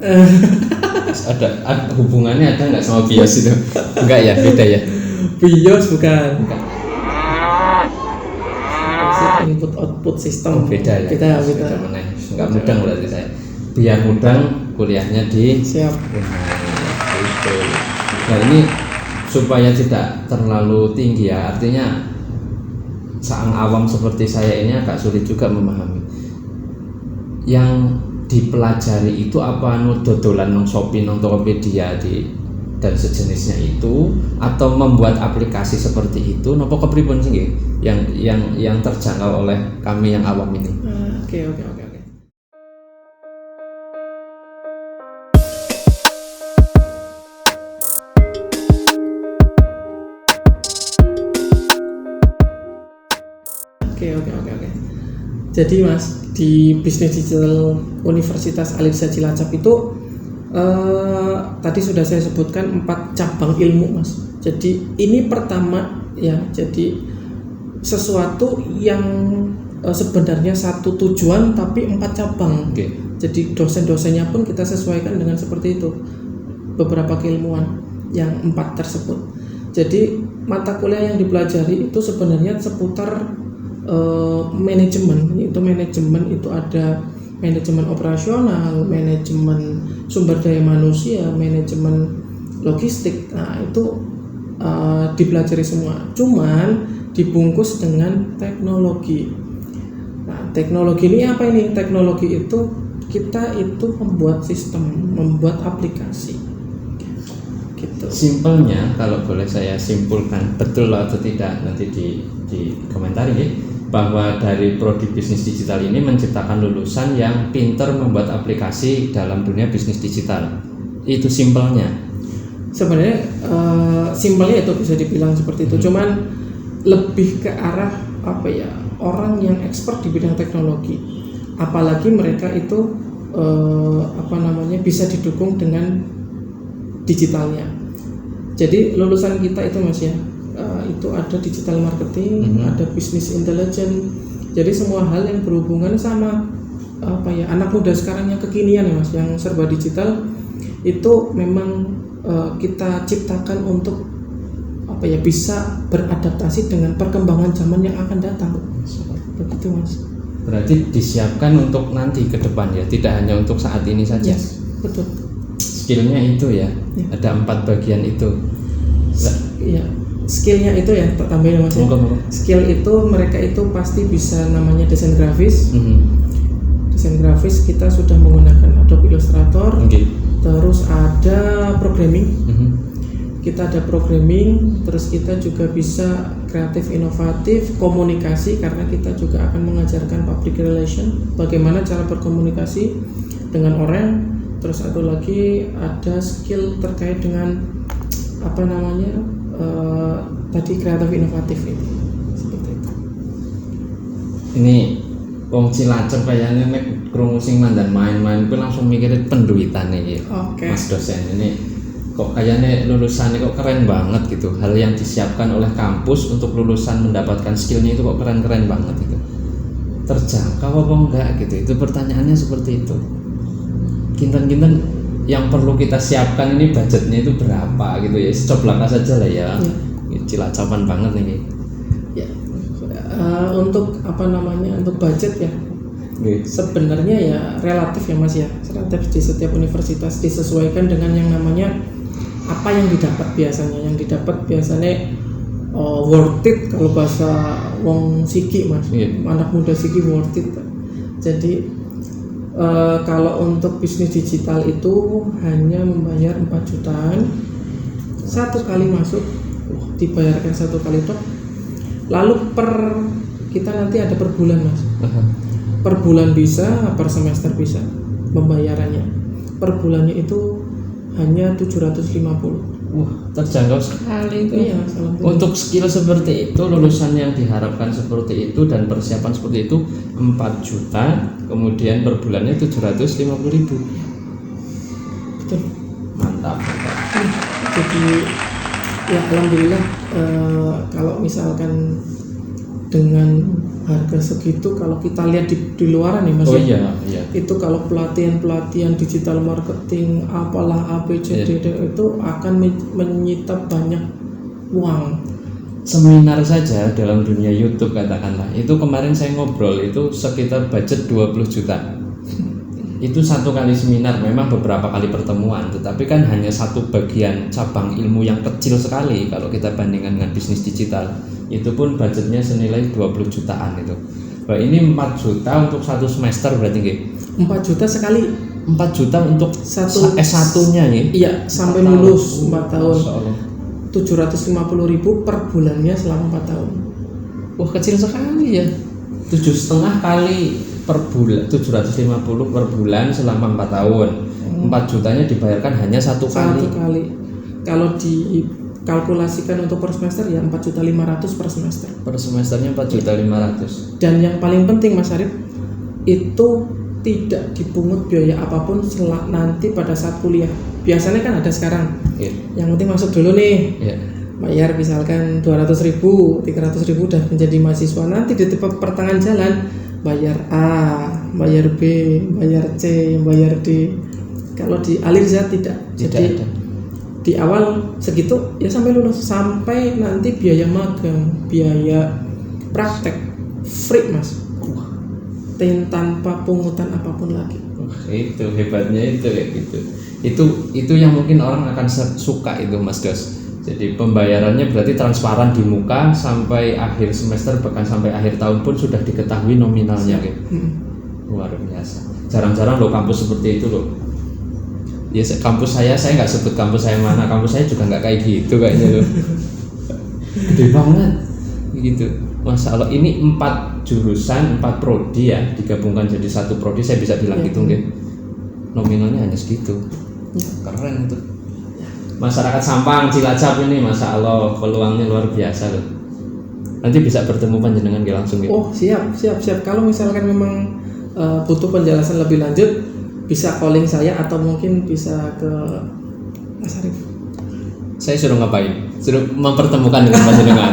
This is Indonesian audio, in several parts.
Ada hubungannya ada nggak sama BIOS itu? Enggak ya, beda ya. BIOS bukan. Bukan. Input output sistem. Beda ya. Beda. Mana? Enggak mudeng berarti saya. Biar mudeng kuliahnya di Siap. Gitu. Nah ini supaya tidak terlalu tinggi ya, artinya seorang awam seperti saya ini agak sulit juga memahami. Yang dipelajari itu apa dodolan nang Shopee nang Tokopedia dan sejenisnya itu, atau membuat aplikasi seperti itu nopo kepripun sih yang terjangkau oleh kami yang awam ini. Oke. Jadi Mas, di bisnis digital Universitas Al-Irsyad Cilacap itu tadi sudah saya sebutkan 4 cabang ilmu Mas. Jadi ini pertama ya, jadi sesuatu yang sebenarnya satu tujuan tapi 4 cabang. Jadi dosen-dosennya pun kita sesuaikan dengan seperti itu, beberapa keilmuan yang 4 tersebut. Jadi mata kuliah yang dipelajari itu sebenarnya seputar manajemen. Manajemen itu ada manajemen operasional, manajemen sumber daya manusia, manajemen logistik. Nah itu dipelajari semua, cuman dibungkus dengan teknologi. Nah teknologi ini apa ini? Teknologi itu kita itu membuat sistem, membuat aplikasi gitu. Simpelnya kalau boleh saya simpulkan, betul atau tidak nanti di komentari ya, bahwa dari prodi bisnis digital ini menciptakan lulusan yang pinter membuat aplikasi dalam dunia bisnis digital. Itu simpelnya. Sebenarnya simpelnya itu bisa dibilang seperti itu. Cuman lebih ke arah apa ya, orang yang expert di bidang teknologi. Apalagi mereka itu bisa didukung dengan digitalnya. Jadi lulusan kita itu Mas ya, itu ada digital marketing, ada business intelligence. Jadi semua hal yang berhubungan sama anak muda sekarang yang kekinian ya Mas, yang serba digital itu memang kita ciptakan untuk bisa beradaptasi dengan perkembangan zaman yang akan datang. Begitu Mas. Berarti disiapkan untuk nanti ke depan ya, tidak hanya untuk saat ini saja. Yes, betul. Skillnya itu ya, ada 4 bagian itu. Iya. Skillnya itu ya, tambahin Mas. Skill itu mereka itu pasti bisa namanya desain grafis. Desain grafis kita sudah menggunakan Adobe Illustrator. Terus ada programming. Kita ada programming, terus kita juga bisa kreatif inovatif, komunikasi karena kita juga akan mengajarkan public relation, bagaimana cara berkomunikasi dengan orang. Terus ada lagi ada skill terkait dengan tadi kreatif inovatif ini, seperti itu. Ini wong Cilacap kayaknya nek krungu sing mandan main-main kuwi langsung mikirin penduitan iki. Mas dosen ini kok kayaknya lulusannya kok keren banget gitu. Hal yang disiapkan oleh kampus untuk lulusan mendapatkan skillnya itu kok keren-keren banget gitu. Terjangkau apa enggak gitu? Itu pertanyaannya seperti itu. Kinten-kinten yang perlu kita siapkan ini budgetnya itu berapa gitu ya, secoblaka saja lah ya. Cilacapan banget nih ya. Untuk untuk budget ya sebenarnya ya relatif ya Mas ya, relatif di setiap universitas disesuaikan dengan yang namanya apa yang didapat biasanya worth it kalau bahasa wong siki Mas. Anak muda siki worth it. Jadi kalau untuk bisnis digital itu hanya membayar 4 jutaan satu kali masuk, dibayarkan 1 kali tok. Lalu kita nanti ada per bulan Mas. Per bulan bisa, per semester bisa pembayarannya. Per bulannya itu hanya 750. Terjangkau sekali itu. Iya, untuk skill seperti itu, lulusan yang diharapkan seperti itu dan persiapan seperti itu 4 juta, kemudian per bulannya 750.000. Betul. Mantap. Jadi ya alhamdulillah kalau misalkan dengan harga segitu kalau kita lihat di luaran nih Mas. Oh iya. Itu kalau pelatihan digital marketing apalah ABCD itu akan menyita banyak uang. Seminar saja dalam dunia YouTube katakanlah, itu kemarin saya ngobrol itu sekitar budget 20 juta. Itu satu kali seminar, memang beberapa kali pertemuan, tetapi kan hanya satu bagian cabang ilmu yang kecil sekali kalau kita bandingkan dengan bisnis digital. Itu pun budgetnya senilai 20 jutaan itu. Nah, ini 4 juta untuk satu semester berarti nggih? 4 juta sekali. 4 juta untuk satu S1-nya nih? Iya, sampai lulus 4 tahun. 750.000 per bulannya selama 4 tahun. Wah, kecil sekali ya. 7,5 kali per bulan, 750 per bulan selama 4 tahun. 4 jutanya dibayarkan hanya satu kali. Kalau dikalkulasikan untuk per semester ya 4.500.000 per semester. Per semesternya 4.500.000. Dan yang paling penting Mas Arif, itu tidak dipungut biaya apapun nanti pada saat kuliah. Biasanya kan ada sekarang. Yang penting masuk dulu nih. Bayar misalkan 200.000, 300.000 udah menjadi mahasiswa. Nanti di pertengahan jalan bayar A, bayar B, bayar C, bayar D. Kalau di Alirza tidak. Jadi ada. Di awal segitu ya sampai lulus, sampai nanti biaya magang, biaya praktek free Mas. Tanpa pungutan apapun lagi. Itu hebatnya itu kayak gitu. Itu yang mungkin orang akan suka itu Mas Dos. Jadi pembayarannya berarti transparan di muka sampai akhir semester, bahkan sampai akhir tahun pun sudah diketahui nominalnya gitu. Luar biasa. Jarang-jarang loh kampus seperti itu loh. Ya kampus saya nggak sebut kampus saya mana, kampus saya juga nggak kayak gitu kayaknya loh. Gede banget gitu. Masya Allah, ini 4 jurusan, 4 prodi ya digabungkan jadi satu prodi, saya bisa bilang gitu nggih. Nominalnya hanya segitu. Keren itu. Masyarakat Sampang Cilacap ini Masya Allah peluangnya luar biasa loh. Nanti bisa bertemu panjenengan langsung gitu. Oh siap. Kalau misalkan memang butuh penjelasan lebih lanjut, bisa calling saya atau mungkin bisa ke Mas Arif. Saya suruh ngapain? Suruh mempertemukan dengan panjenengan.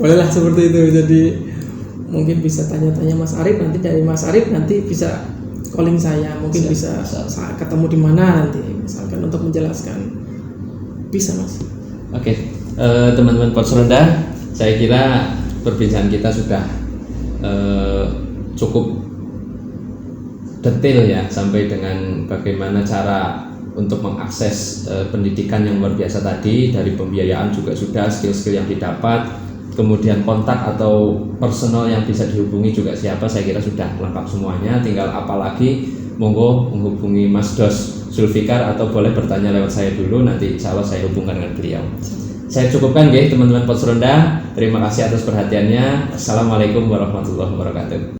Bolehlah seperti itu. Jadi mungkin bisa tanya-tanya Mas Arif, nanti dari Mas Arif nanti bisa calling saya, mungkin bisa ketemu di mana nanti misalkan untuk menjelaskan. Bisa Mas. Oke. Teman-teman Pos Ronda, saya kira perbincangan kita sudah cukup detail ya, sampai dengan bagaimana cara untuk mengakses pendidikan yang luar biasa tadi. Dari pembiayaan juga sudah, skill-skill yang didapat, kemudian kontak atau personal yang bisa dihubungi juga siapa, saya kira sudah lengkap semuanya. Tinggal apalagi monggo menghubungi Mas Dos Zulfikar atau boleh bertanya lewat saya dulu, nanti insya Allah saya hubungkan dengan beliau. Saya cukupkan teman-teman Pos Ronda. Terima kasih atas perhatiannya. Assalamualaikum warahmatullahi wabarakatuh.